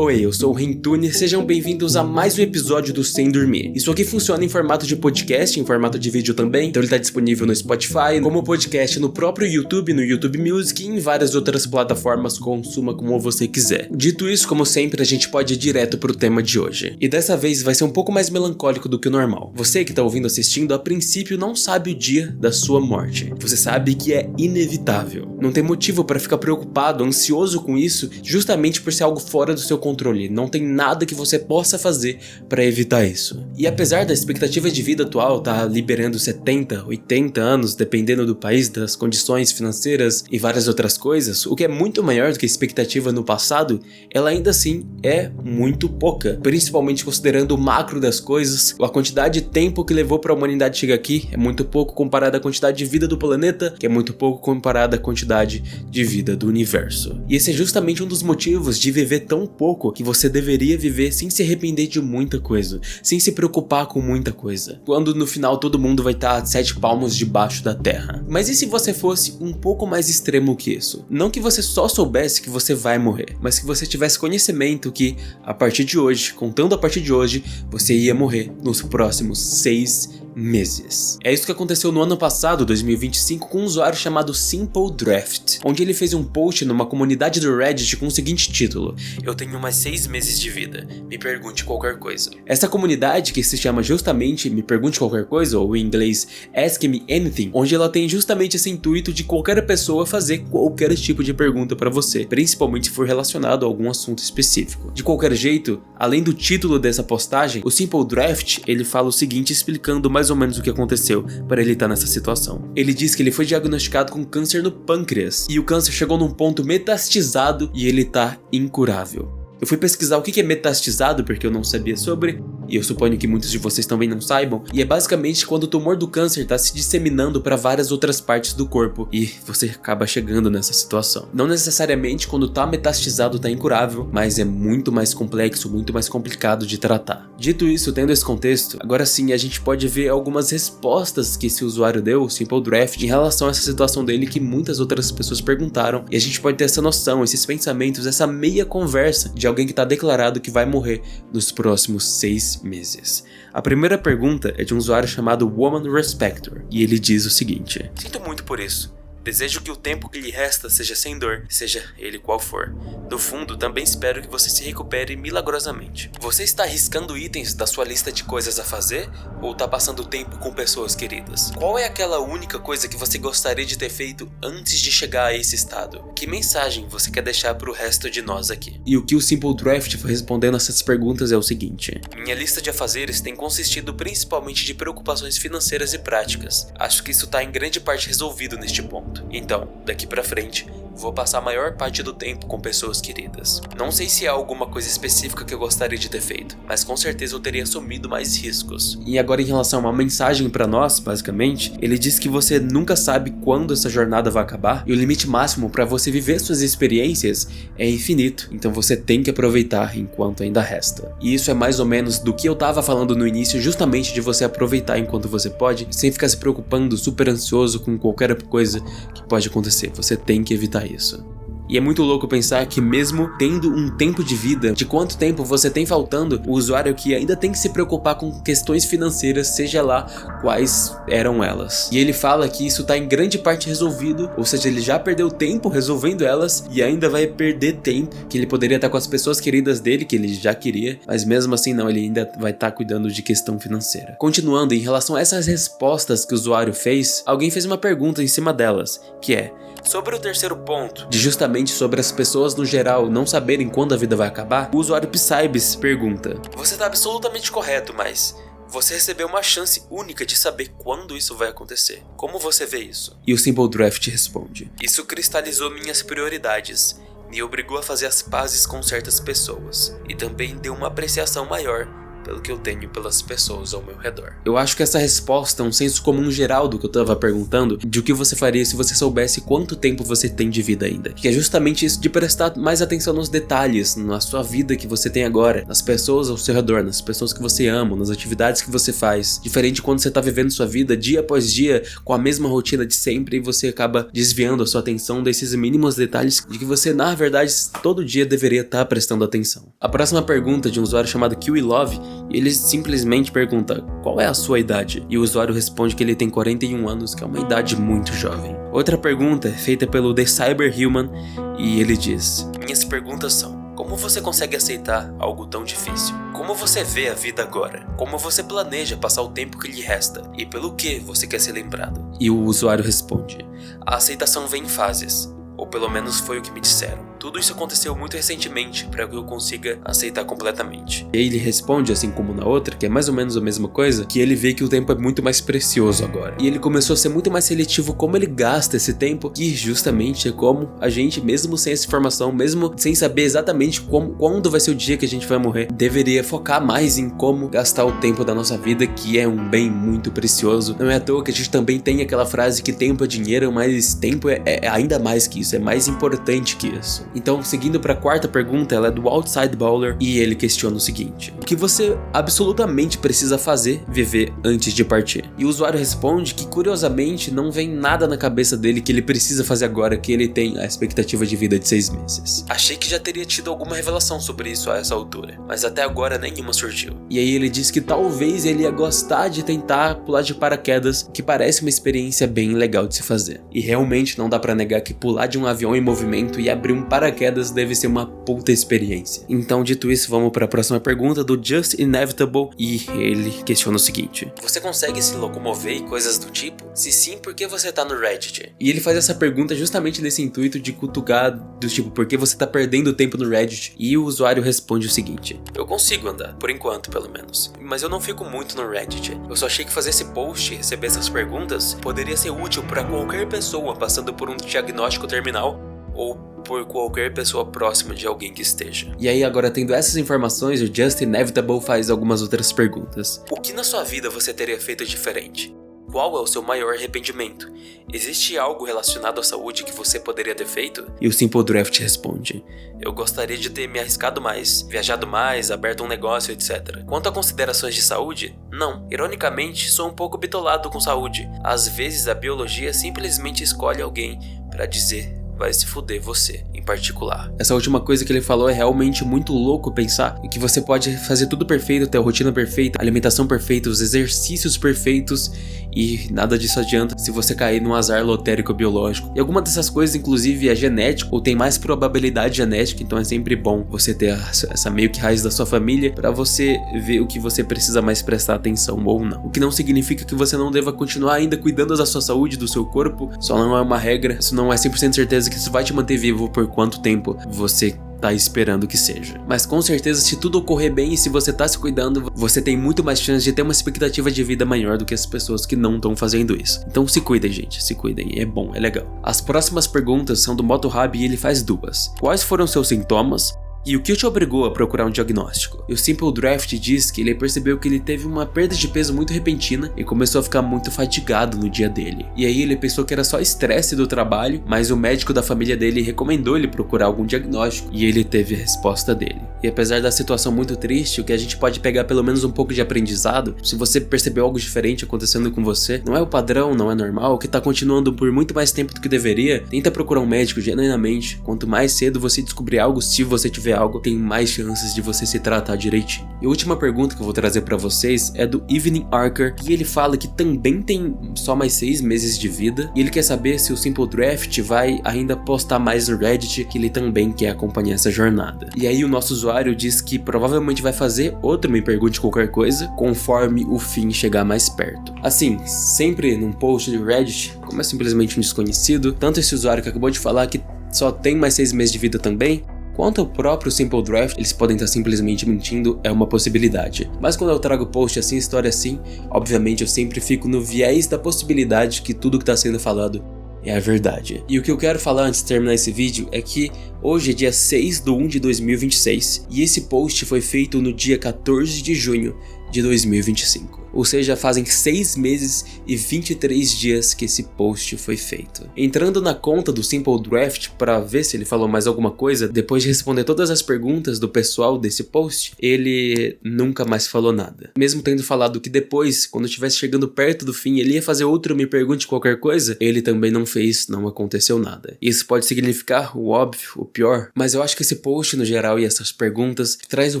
Oi, eu sou o Rentune, sejam bem-vindos a mais um episódio do Sem Dormir. Isso aqui funciona em formato de podcast, em formato de vídeo também, então ele está disponível no Spotify, como podcast no próprio YouTube, no YouTube Music e em várias outras plataformas, consuma como você quiser. Dito isso, como sempre, a gente pode ir direto pro tema de hoje. E dessa vez vai ser um pouco mais melancólico do que o normal. Você que está ouvindo assistindo, a princípio não sabe o dia da sua morte. Você sabe que é inevitável. Não tem motivo para ficar preocupado, ansioso com isso, justamente por ser algo fora do seu controle. Não tem nada que você possa fazer para evitar isso. E apesar da expectativa de vida atual estar liberando 70, 80 anos, dependendo do país, das condições financeiras e várias outras coisas, o que é muito maior do que a expectativa no passado, ela ainda assim é muito pouca, principalmente considerando o macro das coisas. A quantidade de tempo que levou para a humanidade chegar aqui é muito pouco comparada à quantidade de vida do planeta, que é muito pouco comparada à quantidade de vida do universo. E esse é justamente um dos motivos de viver tão pouco que você deveria viver sem se arrepender de muita coisa, sem se preocupar com muita coisa, quando no final todo mundo vai estar 7 palmos debaixo da terra. Mas e se você fosse um pouco mais extremo que isso? Não que você só soubesse que você vai morrer, mas que você tivesse conhecimento que, a partir de hoje, contando a partir de hoje, você ia morrer nos próximos 6 meses. É isso que aconteceu no ano passado, 2025, com um usuário chamado Simple Draft, onde ele fez um post numa comunidade do Reddit com o seguinte título: "Eu tenho mais 6 meses de vida, me pergunte qualquer coisa". Essa comunidade, que se chama justamente Me Pergunte Qualquer Coisa, ou em inglês Ask Me Anything, onde ela tem justamente esse intuito de qualquer pessoa fazer qualquer tipo de pergunta para você, principalmente se for relacionado a algum assunto específico. De qualquer jeito, além do título dessa postagem, o Simple Draft, ele fala o seguinte, explicando mais ou menos o que aconteceu para ele estar nessa situação. Ele diz que ele foi diagnosticado com câncer no pâncreas, e o câncer chegou num ponto metastizado e ele tá incurável. Eu fui pesquisar o que é metastizado porque eu não sabia sobre, e eu suponho que muitos de vocês também não saibam, e é basicamente quando o tumor do câncer está se disseminando para várias outras partes do corpo e você acaba chegando nessa situação. Não necessariamente quando está metastizado está incurável, mas é muito mais complexo, muito mais complicado de tratar. Dito isso, tendo esse contexto, agora sim a gente pode ver algumas respostas que esse usuário deu, o Simple Draft, em relação a essa situação dele que muitas outras pessoas perguntaram, e a gente pode ter essa noção, esses pensamentos, essa meia conversa de alguém que está declarado que vai morrer nos próximos 6 meses. A primeira pergunta é de um usuário chamado Woman Respector, e ele diz o seguinte: "Sinto muito por isso. Desejo que o tempo que lhe resta seja sem dor, seja ele qual for. No fundo, também espero que você se recupere milagrosamente. Você está arriscando itens da sua lista de coisas a fazer ou está passando tempo com pessoas queridas? Qual é aquela única coisa que você gostaria de ter feito antes de chegar a esse estado? Que mensagem você quer deixar para o resto de nós aqui?" E o que o Simple Draft foi respondendo essas perguntas é o seguinte: "Minha lista de afazeres tem consistido principalmente de preocupações financeiras e práticas. Acho que isso está em grande parte resolvido neste ponto. Então, daqui pra frente, vou passar a maior parte do tempo com pessoas queridas. Não sei se há alguma coisa específica que eu gostaria de ter feito, mas com certeza eu teria assumido mais riscos." E agora em relação a uma mensagem pra nós, basicamente, ele diz que você nunca sabe quando essa jornada vai acabar e o limite máximo pra você viver suas experiências é infinito, então você tem que aproveitar enquanto ainda resta. E isso é mais ou menos do que eu tava falando no início, justamente de você aproveitar enquanto você pode, sem ficar se preocupando, super ansioso com qualquer coisa que pode acontecer. Você tem que evitar isso. E é muito louco pensar que mesmo tendo um tempo de vida, de quanto tempo você tem faltando, o usuário que ainda tem que se preocupar com questões financeiras, seja lá quais eram elas. E ele fala que isso está em grande parte resolvido, ou seja, ele já perdeu tempo resolvendo elas e ainda vai perder tempo que ele poderia estar com as pessoas queridas dele, que ele já queria, mas mesmo assim não, ele ainda vai estar cuidando de questão financeira. Continuando, em relação a essas respostas que o usuário fez, alguém fez uma pergunta em cima delas, que é: sobre o terceiro ponto, de justamente sobre as pessoas no geral não saberem quando a vida vai acabar, o usuário Psybis pergunta: "Você está absolutamente correto, mas você recebeu uma chance única de saber quando isso vai acontecer. Como você vê isso?" E o Simple Draft responde: "Isso cristalizou minhas prioridades, me obrigou a fazer as pazes com certas pessoas, e também deu uma apreciação maior pelo que eu tenho pelas pessoas ao meu redor. Eu acho que essa resposta é um senso comum geral do que eu tava perguntando, de o que você faria se você soubesse quanto tempo você tem de vida ainda. Que é justamente isso de prestar mais atenção nos detalhes, na sua vida que você tem agora, nas pessoas ao seu redor, nas pessoas que você ama, nas atividades que você faz. Diferente de quando você tá vivendo sua vida dia após dia, com a mesma rotina de sempre, e você acaba desviando a sua atenção desses mínimos detalhes de que você, na verdade, todo dia deveria estar prestando atenção. A próxima pergunta de um usuário chamado Kiwi Love, ele simplesmente pergunta: qual é a sua idade? E o usuário responde que ele tem 41 anos, que é uma idade muito jovem. Outra pergunta é feita pelo The Cyberhuman e ele diz: minhas perguntas são: como você consegue aceitar algo tão difícil? Como você vê a vida agora? Como você planeja passar o tempo que lhe resta? E pelo que você quer ser lembrado? E o usuário responde: a aceitação vem em fases. Ou pelo menos foi o que me disseram. Tudo isso aconteceu muito recentemente para que eu consiga aceitar completamente. E aí ele responde, assim como na outra, que é mais ou menos a mesma coisa, que ele vê que o tempo é muito mais precioso agora. E ele começou a ser muito mais seletivo como ele gasta esse tempo, que justamente é como a gente, mesmo sem essa informação, mesmo sem saber exatamente quando vai ser o dia que a gente vai morrer, deveria focar mais em como gastar o tempo da nossa vida, que é um bem muito precioso. Não é à toa que a gente também tem aquela frase que tempo é dinheiro, mas tempo é ainda mais que isso. É mais importante que isso. Então, seguindo para a quarta pergunta, ela é do Outside Bowler e ele questiona o seguinte: o que você absolutamente precisa fazer, viver antes de partir? E o usuário responde que, curiosamente, não vem nada na cabeça dele que ele precisa fazer agora que ele tem a expectativa de vida de 6 meses. Achei que já teria tido alguma revelação sobre isso a essa altura, mas até agora nenhuma surgiu. E aí ele diz que talvez ele ia gostar de tentar pular de paraquedas, que parece uma experiência bem legal de se fazer. E realmente não dá pra negar que pular de um avião em movimento e abrir um paraquedas deve ser uma puta experiência. Então, dito isso, vamos para a próxima pergunta do Just Inevitable e ele questiona o seguinte: você consegue se locomover e coisas do tipo? Se sim, por que você tá no Reddit? E ele faz essa pergunta justamente nesse intuito de cutucar do tipo, por que você tá perdendo tempo no Reddit? E o usuário responde o seguinte: eu consigo andar, por enquanto pelo menos, mas eu não fico muito no Reddit. Eu só achei que fazer esse post e receber essas perguntas poderia ser útil para qualquer pessoa passando por um diagnóstico terminal ou por qualquer pessoa próxima de alguém que esteja. E aí, agora tendo essas informações, o Just Inevitable faz algumas outras perguntas. O que na sua vida você teria feito diferente? Qual é o seu maior arrependimento? Existe algo relacionado à saúde que você poderia ter feito? E o Simple Draft responde: eu gostaria de ter me arriscado mais, viajado mais, aberto um negócio, etc. Quanto a considerações de saúde, não. Ironicamente, sou um pouco bitolado com saúde. Às vezes a biologia simplesmente escolhe alguém para dizer: vai se fuder você, em particular. Essa última coisa que ele falou é realmente muito louco pensar em que você pode fazer tudo perfeito, ter a rotina perfeita, a alimentação perfeita, os exercícios perfeitos e nada disso adianta se você cair num azar lotérico biológico. E alguma dessas coisas, inclusive, é genético ou tem mais probabilidade genética, então é sempre bom você ter essa meio que raiz da sua família pra você ver o que você precisa mais prestar atenção ou não. O que não significa que você não deva continuar ainda cuidando da sua saúde, do seu corpo, só não é uma regra, isso não é 100% certeza que isso vai te manter vivo por quanto tempo você tá esperando que seja. Mas com certeza, se tudo ocorrer bem e se você tá se cuidando, você tem muito mais chance de ter uma expectativa de vida maior do que as pessoas que não estão fazendo isso. Então se cuidem, gente, se cuidem, é bom, é legal. As próximas perguntas são do Motorhub e ele faz duas. Quais foram seus sintomas? E o que te obrigou a procurar um diagnóstico? E o Simple Draft diz que ele percebeu que ele teve uma perda de peso muito repentina e começou a ficar muito fatigado no dia dele. E aí ele pensou que era só estresse do trabalho, mas o médico da família dele recomendou ele procurar algum diagnóstico e ele teve a resposta dele. E apesar da situação muito triste, o que a gente pode pegar pelo menos um pouco de aprendizado, se você percebeu algo diferente acontecendo com você, não é o padrão, não é normal, que tá continuando por muito mais tempo do que deveria, tenta procurar um médico genuinamente. Quanto mais cedo você descobrir algo, se você tiver algo, tem mais chances de você se tratar direitinho. E a última pergunta que eu vou trazer pra vocês é do Evening Archer, e ele fala que também tem só mais 6 meses de vida, e ele quer saber se o Simple Draft vai ainda postar mais no Reddit, que ele também quer acompanhar essa jornada. E aí o nosso usuário diz que provavelmente vai fazer outro Me Pergunte Qualquer Coisa, conforme o fim chegar mais perto. Assim, sempre num post de Reddit, como é simplesmente um desconhecido, tanto esse usuário que acabou de falar que só tem mais 6 meses de vida também, quanto ao próprio Simple Draft, eles podem estar simplesmente mentindo, é uma possibilidade. Mas quando eu trago post assim, história assim, obviamente eu sempre fico no viés da possibilidade que tudo que está sendo falado é a verdade. E o que eu quero falar antes de terminar esse vídeo é que Hoje é dia 6/1/2026 e esse post foi feito no dia 14 de junho de 2025. Ou seja, fazem 6 meses e 23 dias que esse post foi feito. Entrando na conta do Simple Draft para ver se ele falou mais alguma coisa, depois de responder todas as perguntas do pessoal desse post, ele nunca mais falou nada. Mesmo tendo falado que depois, quando estivesse chegando perto do fim, ele ia fazer outro Me Pergunte Qualquer Coisa, ele também não fez, não aconteceu nada. Isso pode significar o óbvio, o pior, mas eu acho que esse post no geral e essas perguntas traz um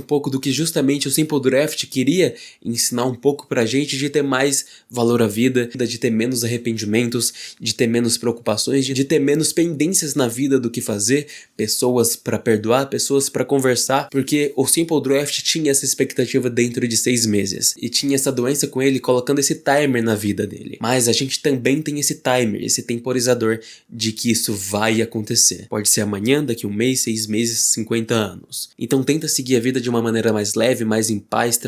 pouco do que justamente o Simple Draft queria ensinar um pouco pra gente, de ter mais valor à vida, de ter menos arrependimentos, de ter menos preocupações, de ter menos pendências na vida do que fazer, pessoas pra perdoar, pessoas pra conversar, porque o Simple Draft tinha essa expectativa dentro de 6 meses, e tinha essa doença com ele colocando esse timer na vida dele. Mas a gente também tem esse timer, esse temporizador de que isso vai acontecer. Pode ser amanhã, daqui um mês, 6 meses, 50 anos. Então tenta seguir a vida de uma maneira mais leve, mais em paz,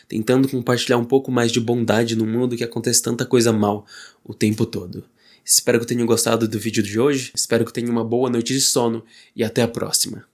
tentando compartilhar um pouco mais de bondade no mundo que acontece tanta coisa mal o tempo todo. Espero que tenham gostado do vídeo de hoje, espero que tenham uma boa noite de sono e até a próxima.